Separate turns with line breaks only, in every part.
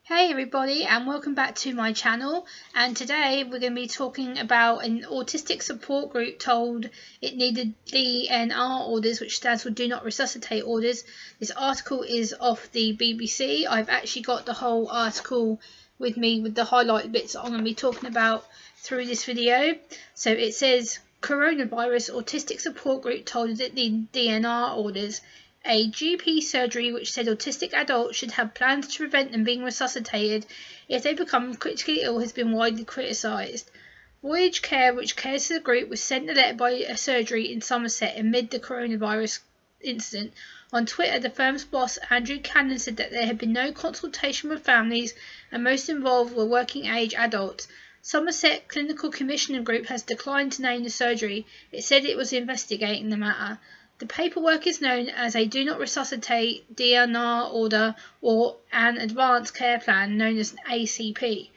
Hey everybody, and welcome back to my channel. And today we're going to be talking about an autistic support group told it needed DNR orders, which stands for Do Not Resuscitate orders. This article is off the BBC. I've actually got the whole article with me with the highlighted bits that I'm going to be talking about through this video. So it says, coronavirus autistic support group told it needed DNR orders. A GP surgery which said autistic adults should have plans to prevent them being resuscitated if they become critically ill has been widely criticised. Voyage Care, which cares for the group, was sent a letter by a surgery in Somerset amid the coronavirus incident. On Twitter, the firm's boss, Andrew Cannon, said that there had been no consultation with families and most involved were working-age adults. Somerset Clinical Commissioner Group has declined to name the surgery. It said it was investigating the matter. The paperwork is known as a Do Not Resuscitate DNR Order or an Advanced Care Plan known as an ACP.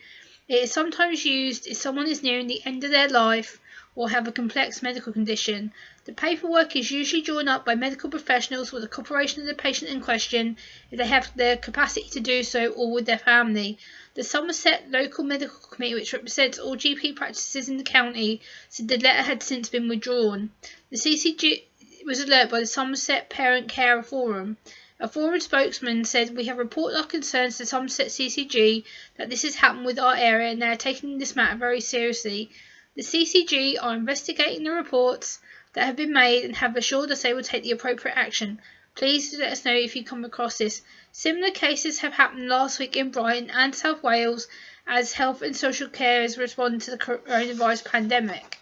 It is sometimes used if someone is nearing the end of their life or have a complex medical condition. The paperwork is usually drawn up by medical professionals with the cooperation of the patient in question if they have the capacity to do so or with their family. The Somerset Local Medical Committee, which represents all GP practices in the county, said the letter had since been withdrawn. The CCG was alerted by the Somerset Parent Care Forum. A forum spokesman said, "We have reported our concerns to Somerset CCG that this has happened with our area and they are taking this matter very seriously. The CCG are investigating the reports that have been made and have assured us they will take the appropriate action. Please let us know if you come across this." Similar cases have happened last week in Brighton and South Wales as health and social care has responded to the coronavirus pandemic.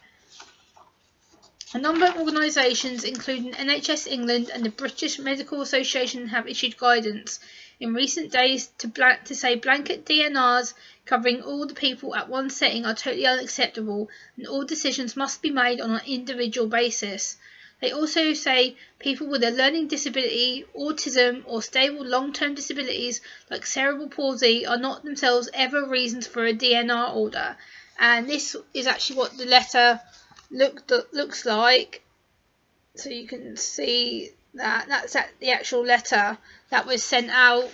A number of organisations, including NHS England and the British Medical Association, have issued guidance in recent days to say blanket DNRs covering all the people at one setting are totally unacceptable and all decisions must be made on an individual basis. They also say people with a learning disability, autism or stable long-term disabilities like cerebral palsy are not themselves ever reasons for a DNR order. And this is actually what the letter looks like, so you can see that's the actual letter that was sent out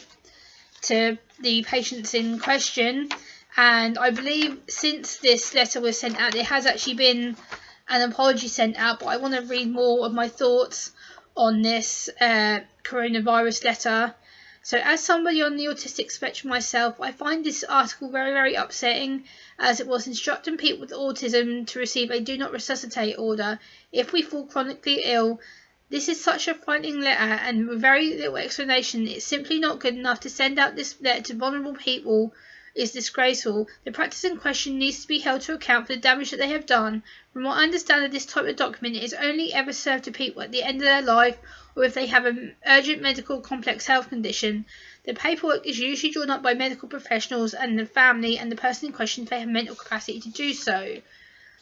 to the patients in question. And I believe since this letter was sent out there has actually been an apology sent out, but I want to read more of my thoughts on this coronavirus letter. So as somebody on the autistic spectrum myself, I find this article very, very upsetting, as it was instructing people with autism to receive a Do Not Resuscitate order if we fall chronically ill. This is such a frightening letter, and with very little explanation, it's simply not good enough to send out this letter to vulnerable people. Is disgraceful. The practice in question needs to be held to account for the damage that they have done. From what I understand of this type of document, it is only ever served to people at the end of their life or if they have an urgent medical complex health condition. The paperwork is usually drawn up by medical professionals and the family and the person in question if they have mental capacity to do so.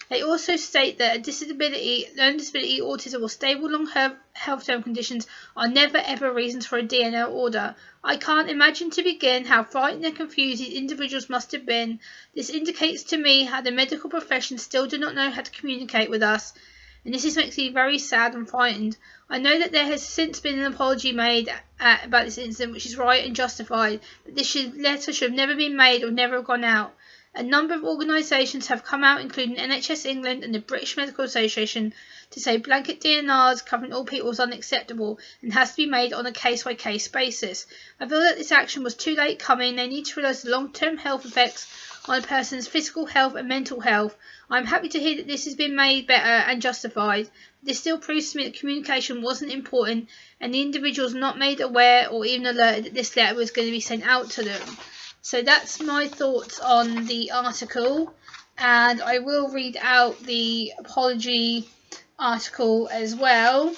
They also state that a disability, learning disability, autism or stable long-term health conditions are never ever reasons for a DNR order. I can't imagine to begin how frightened and confused these individuals must have been. This indicates to me how the medical profession still do not know how to communicate with us, and this makes me very sad and frightened. I know that there has since been an apology made about this incident, which is right and justified, but this letter should have never been made or never have gone out. A number of organisations have come out, including NHS England and the British Medical Association, to say blanket DNRs covering all people is unacceptable and has to be made on a case-by-case basis. I feel that this action was too late coming. They need to realise the long-term health effects on a person's physical health and mental health. I am happy to hear that this has been made better and justified. This still proves to me that communication wasn't important and the individuals not made aware or even alerted that this letter was going to be sent out to them. So that's my thoughts on the article, and I will read out the apology article as well,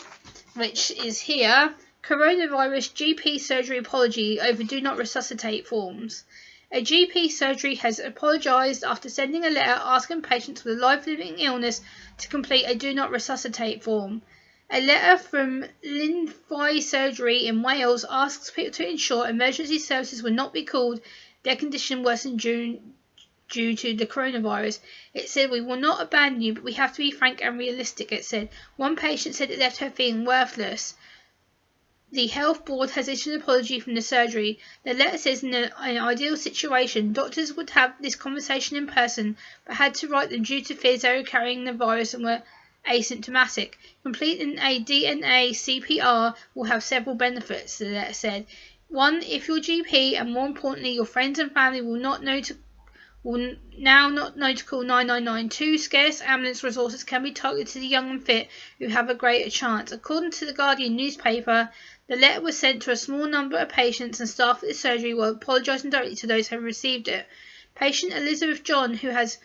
which is here. Coronavirus GP surgery apology over Do Not Resuscitate forms. A GP surgery has apologised after sending a letter asking patients with a life-limiting illness to complete a Do Not Resuscitate form. A letter from Lynfy Surgery in Wales asks people to ensure emergency services will not be called their condition worsened due to the coronavirus. It said, "We will not abandon you, but we have to be frank and realistic," it said. One patient said it left her feeling worthless. The health board has issued an apology from the surgery. The letter says in an ideal situation, doctors would have this conversation in person, but had to write them due to fears they were carrying the virus and were asymptomatic. Completing a DNA CPR will have several benefits, the letter said. 1. If your GP and more importantly your friends and family will now not know to call 999. 2. Scarce ambulance resources can be targeted to the young and fit who have a greater chance. According to the Guardian newspaper, the letter was sent to a small number of patients and staff at the surgery while apologising directly to those who have received it. Patient Elizabeth John, who has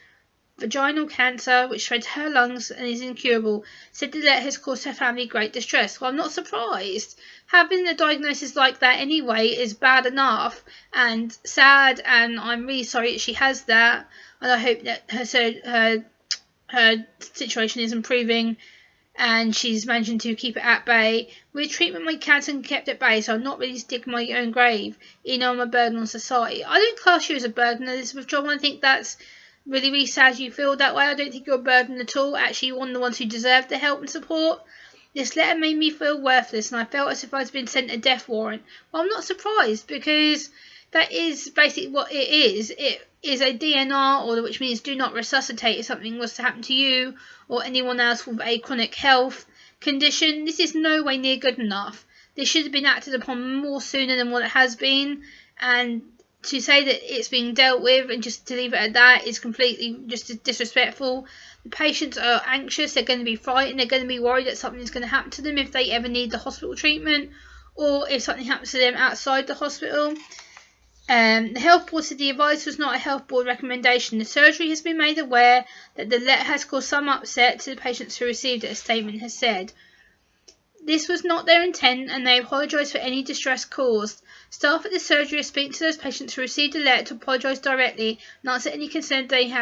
vaginal cancer which spread to her lungs and is incurable, said the letter has caused her family great distress. Well, I'm not surprised. Having a diagnosis like that anyway is bad enough and sad, and I'm really sorry that she has that, and I hope that her situation is improving and she's managing to keep it at bay. With treatment, my cancer can be kept at bay, so I'm not really digging my own grave. You know, I'm a burden on society. I don't class you as a burden, Elizabeth John. I think that's really, really sad you feel that way. I don't think you're a burden at all. Actually, you're one of the ones who deserve the help and support. This letter made me feel worthless, and I felt as if I'd been sent a death warrant. Well, I'm not surprised, because that is basically what it is. It is a DNR order, which means do not resuscitate if something was to happen to you or anyone else with a chronic health condition. This is no way near good enough. This should have been acted upon more sooner than what it has been, and to say that it's being dealt with and just to leave it at that is completely just disrespectful. The patients are anxious, they're going to be frightened, they're going to be worried that something's going to happen to them if they ever need the hospital treatment or if something happens to them outside the hospital. The health board said the advice was not a health board recommendation. The surgery has been made aware that the letter has caused some upset to the patients who received it, a statement has said. This was not their intent, and they apologise for any distress caused. Staff at the surgery are speaking to those patients who received a letter to apologise directly and answer any concern they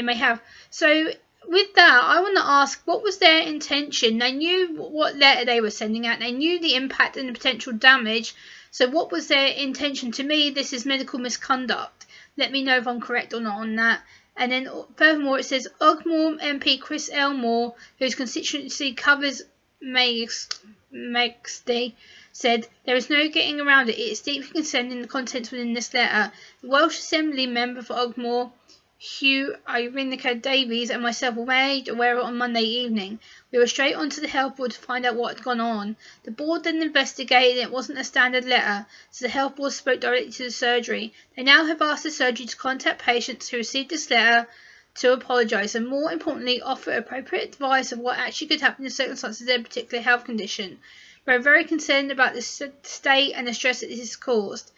may have. So, with that, I want to ask, what was their intention? They knew what letter they were sending out. They knew the impact and the potential damage. So, what was their intention? To me, this is medical misconduct. Let me know if I'm correct or not on that. And then, furthermore, it says Ogmore MP Chris Elmore, whose constituency covers Megsty, said there is no getting around it. It is deeply concerning the contents within this letter. The Welsh Assembly member for Ogmore, Hugh Irenica Davies, and myself were made aware of it on Monday evening. We were straight on to the health board to find out what had gone on. The board then investigated and it wasn't a standard letter, so the health board spoke directly to the surgery. They now have asked the surgery to contact patients who received this letter to apologise and, more importantly, offer appropriate advice of what actually could happen in the circumstances of their particular health condition. We are very concerned about the state and the stress that this has caused.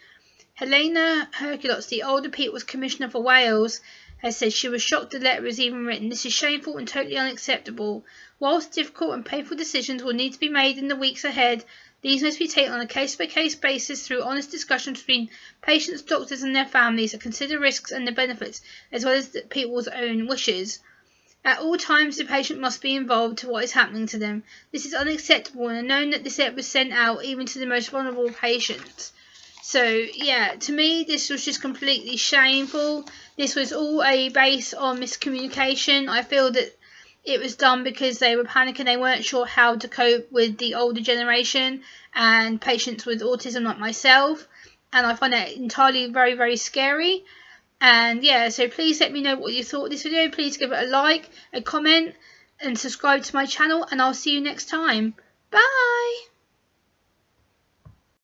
Helena Herculots, the older People's Commissioner for Wales, has said she was shocked the letter was even written. This is shameful and totally unacceptable. Whilst difficult and painful decisions will need to be made in the weeks ahead, these must be taken on a case-by-case basis through honest discussions between patients, doctors and their families that consider risks and the benefits, as well as the people's own wishes. At all times, the patient must be involved to what is happening to them. This is unacceptable, and known that this letter was sent out even to the most vulnerable patients. So, yeah, to me, this was just completely shameful. This was all a base on miscommunication. I feel that it was done because they were panicking. They weren't sure how to cope with the older generation and patients with autism like myself. And I find that entirely very, very scary. And yeah, so please let me know what you thought of this video. Please give it a like, a comment, and subscribe to my channel. And I'll see you next time. Bye!